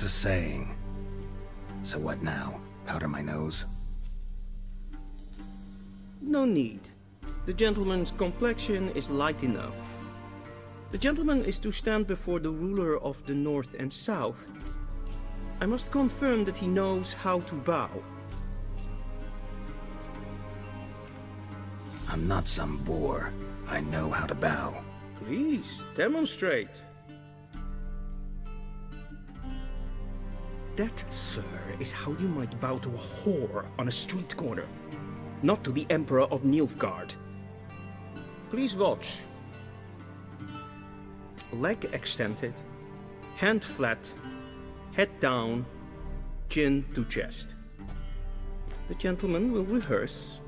It's a saying. So what now? Powder my nose? No need. The gentleman's complexion is light enough. The gentleman is to stand before the ruler of the North and South. I must confirm that he knows how to bow. I'm not some boor. I know how to bow. Please, demonstrate. That, sir, is how you might bow to a whore on a street corner, not to the Emperor of Nilfgaard. Please watch. Leg extended, hand flat, head down, chin to chest. The gentleman will rehearse.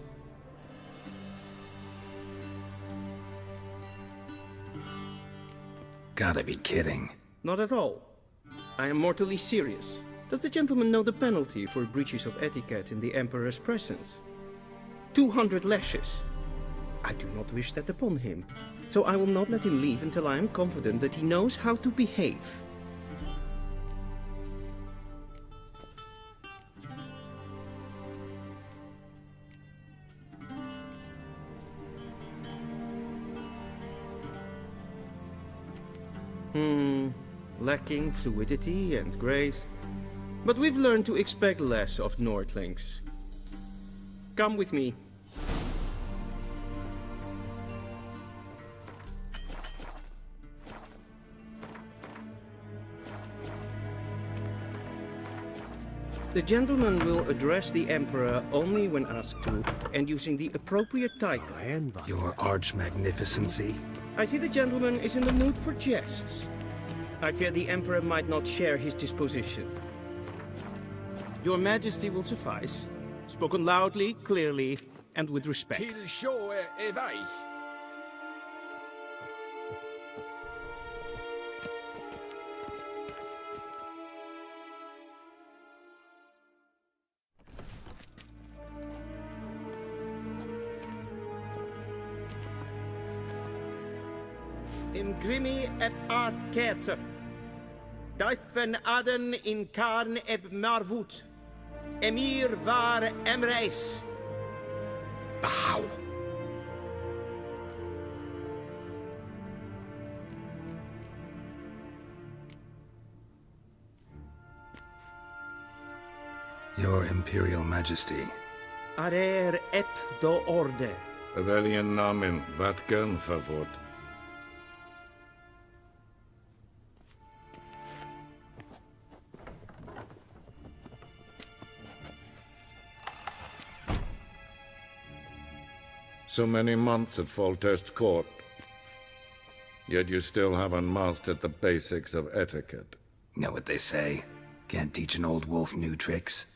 Gotta be kidding. Not at all. I am mortally serious. Does the gentleman know the penalty for breaches of etiquette in the Emperor's presence? 200 lashes. I do not wish that upon him, so I will not let him leave until I am confident that he knows how to behave. Lacking fluidity and grace. But we've learned to expect less of Nordlings. Come with me. The gentleman will address the Emperor only when asked to, and using the appropriate title. Your arch-magnificency? I see the gentleman is in the mood for jests. I fear the Emperor might not share his disposition. Your Majesty will suffice. Spoken loudly, clearly, and with respect. Till show evej. Im grimi et art ketzer. Duifen aden in karn eb marvut. Emir var emreis. Bow! Your Imperial Majesty. Arer ep do orde. Weljen namen vatken favod. So many months at Foltest Court, yet you still haven't mastered the basics of etiquette. Know what they say? Can't teach an old wolf new tricks.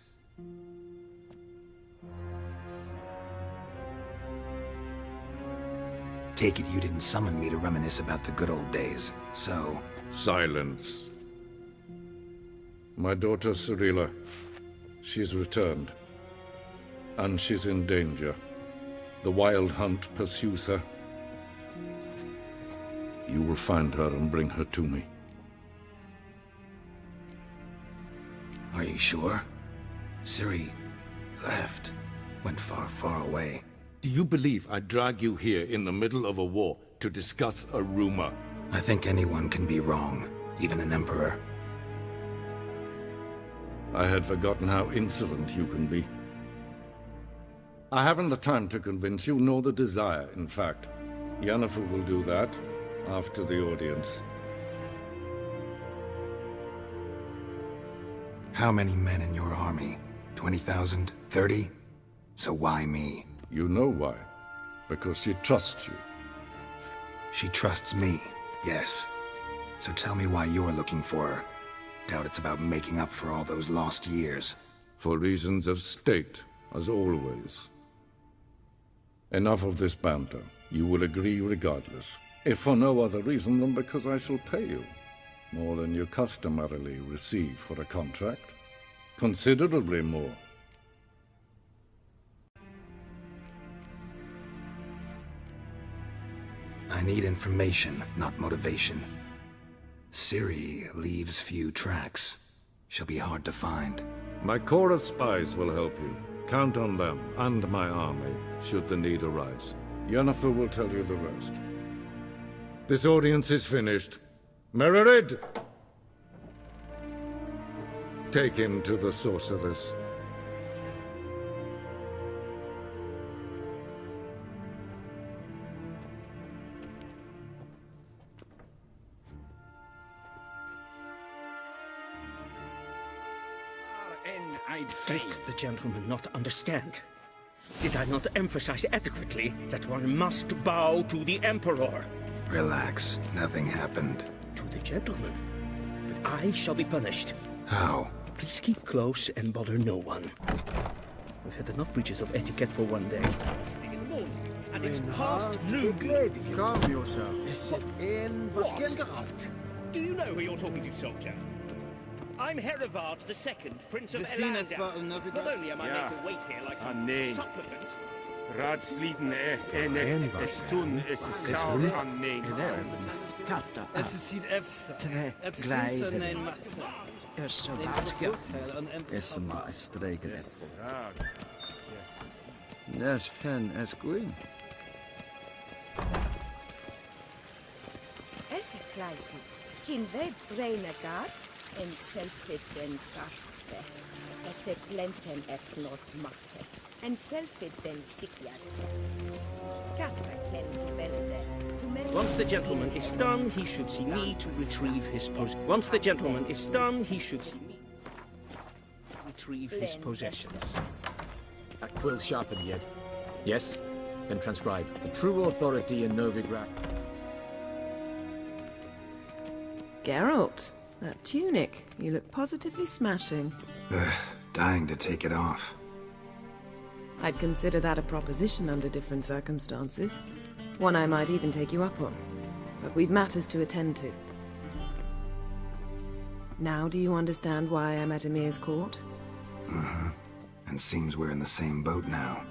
Take it you didn't summon me to reminisce about the good old days, so... Silence. My daughter Cyrilla, she's returned, and she's in danger. The Wild Hunt pursues her. You will find her and bring her to me. Are you sure? Ciri left. Went far, far away. Do you believe I'd drag you here in the middle of a war to discuss a rumor? I think anyone can be wrong, even an emperor. I had forgotten how insolent you can be. I haven't the time to convince you, nor the desire, in fact. Yennefer will do that after the audience. How many men in your army? 20,000? 30? So why me? You know why. Because she trusts you. She trusts me, yes. So tell me why you're looking for her. Doubt it's about making up for all those lost years. For reasons of state, as always. Enough of this banter. You will agree regardless. If for no other reason than because I shall pay you. More than you customarily receive for a contract. Considerably more. I need information, not motivation. Ciri leaves few tracks. She'll be hard to find. My corps of spies will help you. Count on them, and my army, should the need arise. Yennefer will tell you the rest. This audience is finished. Mererid! Take him to the sorceress. Did the gentleman not understand? Did I not emphasize adequately that one must bow to the Emperor? Relax. Nothing happened. To the gentleman. But I shall be punished. How? Please keep close and bother no one. We've had enough breaches of etiquette for one day. It's in the morning, and it's past noon. Calm yourself. What? Geralt? Do you know who you're talking to, soldier? I'm Herivard II, Prince of Elanda. Not only am I made to wait here like some supplicant. Raadsleden echt es tun, es is sauer aan mijn Es ziet efsa. Is maar streken. Yes, hen is queen. Es kleiti. Kin ved braina gat en selfit den kaffe. Es blenten et not makke. En selfit den sikjan. Kasper ken velde. Once the gentleman is done, he should see me to retrieve his Once the gentleman is done, he should see me to retrieve his possessions. That quill sharpened yet? Yes? Then transcribe. The true authority in Novigrad. Geralt, that tunic. You look positively smashing. Ugh, dying to take it off. I'd consider that a proposition under different circumstances. One I might even take you up on. But we've matters to attend to. Now do you understand why I'm at Emir's court? Mm-hmm. And seems we're in the same boat now.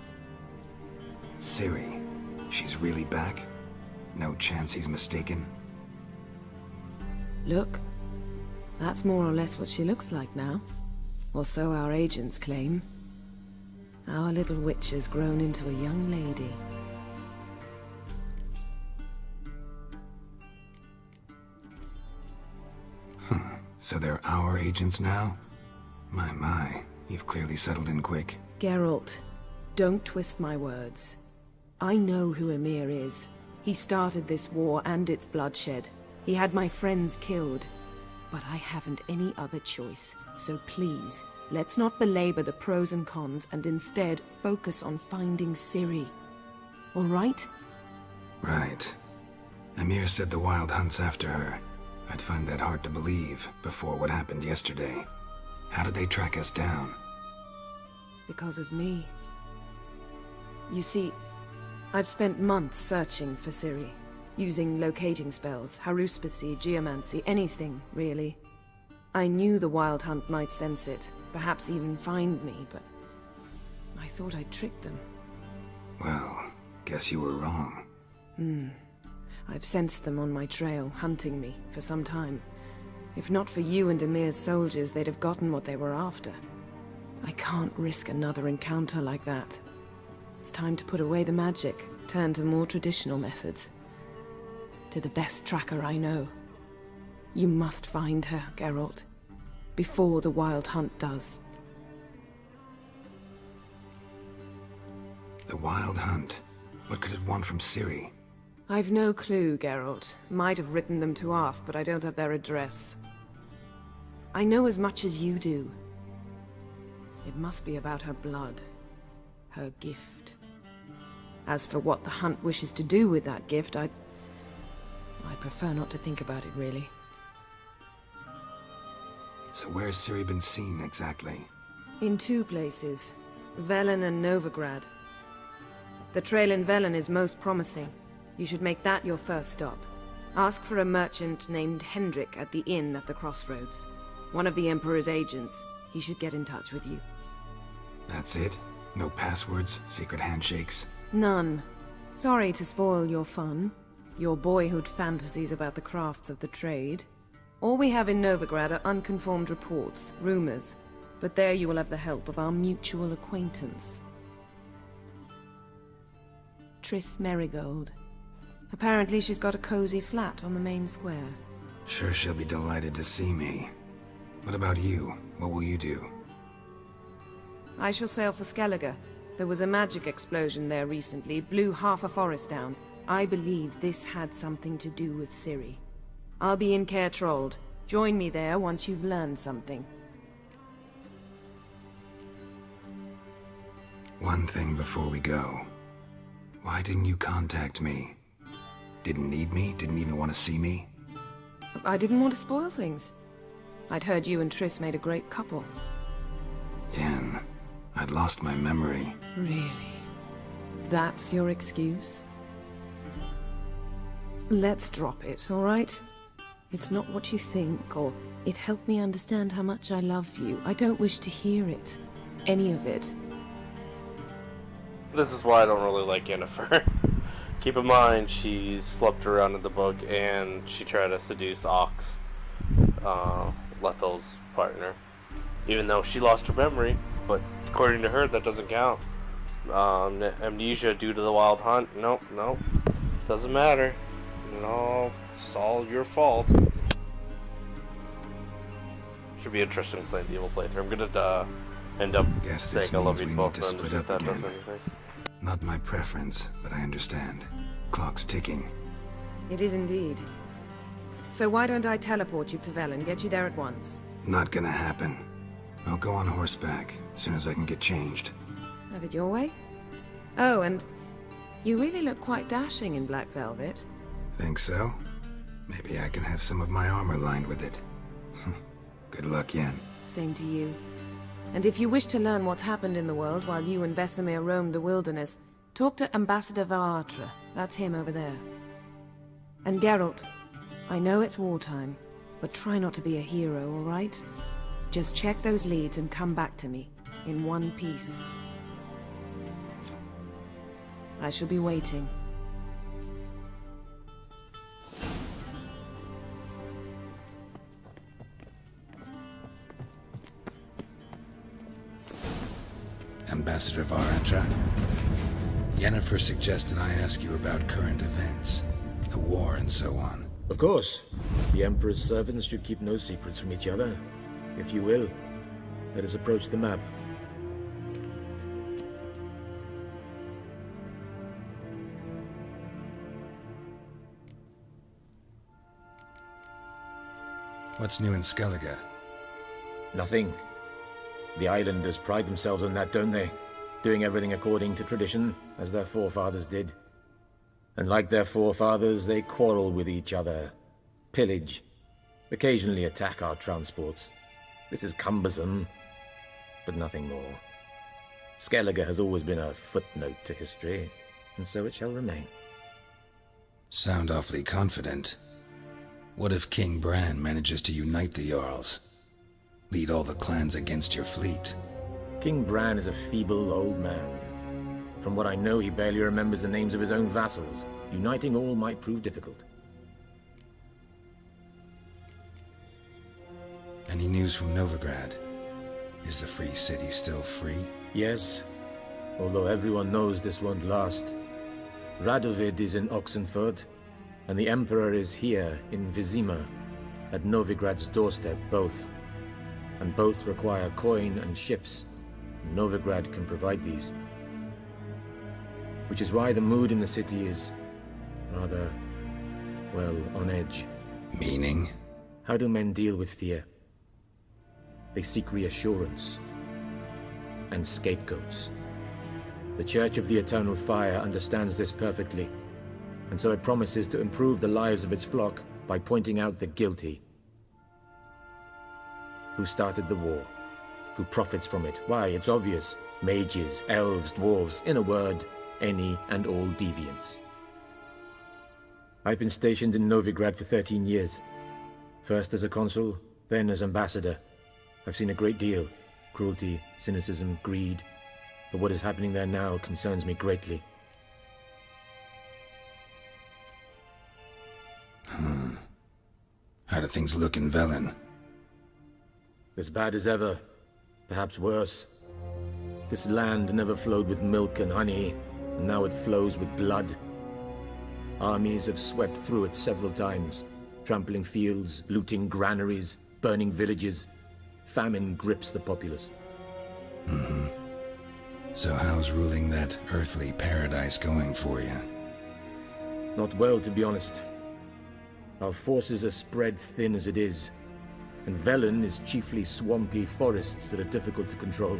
Ciri, she's really back? No chance he's mistaken? Look, that's more or less what she looks like now. Or so our agents claim. Our little witch has grown into a young lady. So they're our agents now? My, you've clearly settled in quick. Geralt, don't twist my words. I know who Emir is. He started this war and its bloodshed. He had my friends killed. But I haven't any other choice. So please, let's not belabor the pros and cons and instead focus on finding Ciri. All right? Right. Emir said the Wild Hunt's after her. I'd find that hard to believe before what happened yesterday. How did they track us down? Because of me. You see, I've spent months searching for Ciri. Using locating spells, haruspicy, geomancy, anything, really. I knew the Wild Hunt might sense it, perhaps even find me, but I thought I'd tricked them. Well, guess you were wrong. I've sensed them on my trail, hunting me, for some time. If not for you and Emir's soldiers, they'd have gotten what they were after. I can't risk another encounter like that. It's time to put away the magic, turn to more traditional methods. To the best tracker I know. You must find her, Geralt. Before the Wild Hunt does. The Wild Hunt? What could it want from Ciri? I've no clue, Geralt. Might have written them to ask, but I don't have their address. I know as much as you do. It must be about her blood. Her gift. As for what the Hunt wishes to do with that gift, I prefer not to think about it, really. So where's Ciri been seen, exactly? In two places. Velen and Novigrad. The trail in Velen is most promising. You should make that your first stop. Ask for a merchant named Hendrik at the inn at the crossroads. One of the Emperor's agents. He should get in touch with you. That's it? No passwords, secret handshakes? None. Sorry to spoil your fun. Your boyhood fantasies about the crafts of the trade. All we have in Novigrad are unconformed reports, rumors. But there you will have the help of our mutual acquaintance. Triss Merigold. Apparently she's got a cozy flat on the main square. Sure she'll be delighted to see me. What about you? What will you do? I shall sail for Skellige. There was a magic explosion there recently, blew half a forest down. I believe this had something to do with Ciri. I'll be in Caer Trold. Join me there once you've learned something. One thing before we go. Why didn't you contact me? Didn't need me? Didn't even want to see me? I didn't want to spoil things. I'd heard you and Triss made a great couple. Yen, I'd lost my memory. Really? That's your excuse? Let's drop it, all right? It's not what you think, or it helped me understand how much I love you. I don't wish to hear it. Any of it. This is why I don't really like Yennefer. Keep in mind, she slept around in the book and she tried to seduce Ox, Lethel's partner. Even though she lost her memory, but according to her, that doesn't count. Amnesia due to the wild hunt? Nope. Doesn't matter. No, it's all your fault. Should be interesting playing the evil playthrough. I'm gonna end up saying I love you both. To split up again. Not my preference, but I understand. Clock's ticking. It is indeed. So why don't I teleport you to Velen, get you there at once? Not gonna happen. I'll go on horseback, as soon as I can get changed. Have it your way? Oh, and you really look quite dashing in black velvet. Think so? Maybe I can have some of my armor lined with it. Good luck, Yen. Same to you. And if you wish to learn what's happened in the world while you and Vesemir roamed the wilderness, talk to Ambassador Varatra. That's him over there. And Geralt, I know it's wartime, but try not to be a hero, all right? Just check those leads and come back to me, in one piece. I shall be waiting. Ambassador Varatra, Yennefer suggested I ask you about current events, the war and so on. Of course. The Emperor's servants should keep no secrets from each other. If you will, let us approach the map. What's new in Skellige? Nothing. The islanders pride themselves on that, don't they? Doing everything according to tradition, as their forefathers did. And like their forefathers, they quarrel with each other, pillage, occasionally attack our transports. This is cumbersome, but nothing more. Skellige has always been a footnote to history, and so it shall remain. Sound awfully confident. What if King Bran manages to unite the Jarls? Lead all the clans against your fleet? King Bran is a feeble old man. From what I know, he barely remembers the names of his own vassals. Uniting all might prove difficult. Any news from Novigrad? Is the Free City still free? Yes, although everyone knows this won't last. Radovid is in Oxenford, and the Emperor is here in Vizima, at Novigrad's doorstep, both. And both require coin and ships. Novigrad can provide these. Which is why the mood in the city is rather, well, on edge. Meaning? How do men deal with fear? They seek reassurance and scapegoats. The Church of the Eternal Fire understands this perfectly, and so it promises to improve the lives of its flock by pointing out the guilty. Who started the war? Who profits from it? Why, it's obvious. Mages, elves, dwarves, in a word, any and all deviants. I've been stationed in Novigrad for 13 years. First as a consul, then as ambassador. I've seen a great deal. Cruelty, cynicism, greed. But what is happening there now concerns me greatly. How do things look in Velen? As bad as ever, perhaps worse. This land never flowed with milk and honey, and now it flows with blood. Armies have swept through it several times, trampling fields, looting granaries, burning villages. Famine grips the populace. So how's ruling that earthly paradise going for you? Not well, to be honest. Our forces are spread thin as it is, and Velen is chiefly swampy forests that are difficult to control.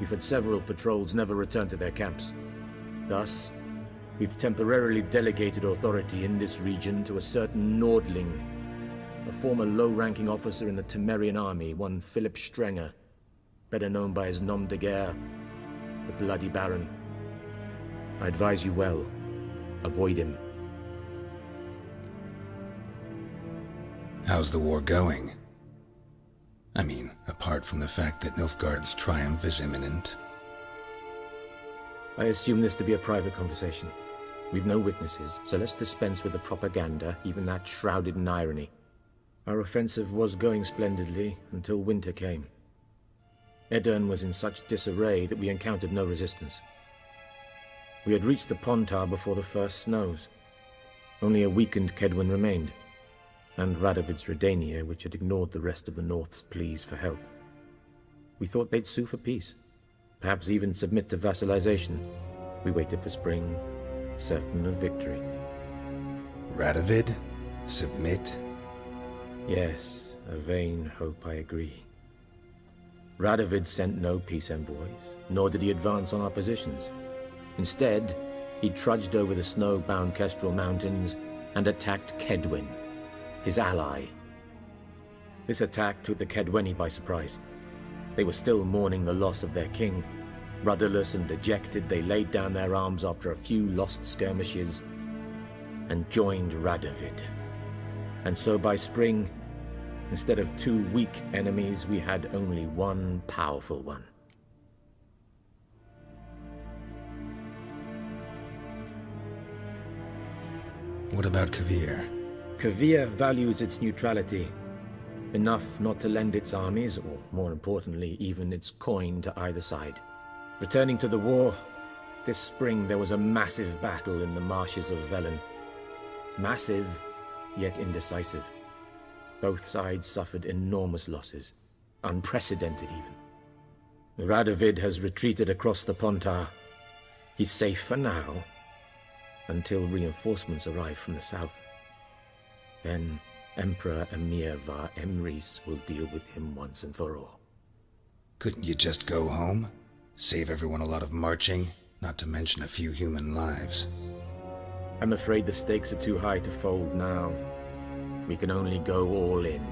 We've had several patrols never return to their camps. Thus, we've temporarily delegated authority in this region to a certain Nordling, a former low-ranking officer in the Temerian army, one Philip Strenger, better known by his nom de guerre, the Bloody Baron. I advise you well. Avoid him. How's the war going? I mean, apart from the fact that Nilfgaard's triumph is imminent. I assume this to be a private conversation. We've no witnesses, so let's dispense with the propaganda, even that shrouded in irony. Our offensive was going splendidly until winter came. Edirn was in such disarray that we encountered no resistance. We had reached the Pontar before the first snows. Only a weakened Kedwin remained, and Radovid's Redania, which had ignored the rest of the North's pleas for help. We thought they'd sue for peace, perhaps even submit to vassalization. We waited for spring, certain of victory. Radovid? Submit? Yes, a vain hope, I agree. Radovid sent no peace envoys, nor did he advance on our positions. Instead, he trudged over the snow-bound Kestrel Mountains and attacked Kedwen, his ally. This attack took the Kedweni by surprise. They were still mourning the loss of their king. Rudderless and dejected, they laid down their arms after a few lost skirmishes and joined Radovid. And so by spring, instead of 2 weak enemies, we had only one powerful one. What about Kavir? Kavir values its neutrality, enough not to lend its armies, or more importantly, even its coin to either side. Returning to the war, this spring there was a massive battle in the marshes of Velen. Massive, yet indecisive. Both sides suffered enormous losses, unprecedented even. Radovid has retreated across the Pontar. He's safe for now, until reinforcements arrive from the south. Then Emperor Emir var Emrys will deal with him once and for all. Couldn't you just go home? Save everyone a lot of marching, not to mention a few human lives. I'm afraid the stakes are too high to fold now. We can only go all in.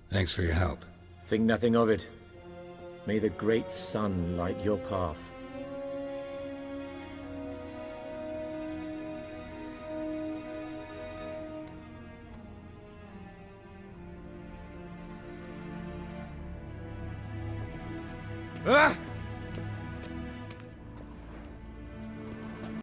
Thanks for your help. Think nothing of it. May the great sun light your path. Ah!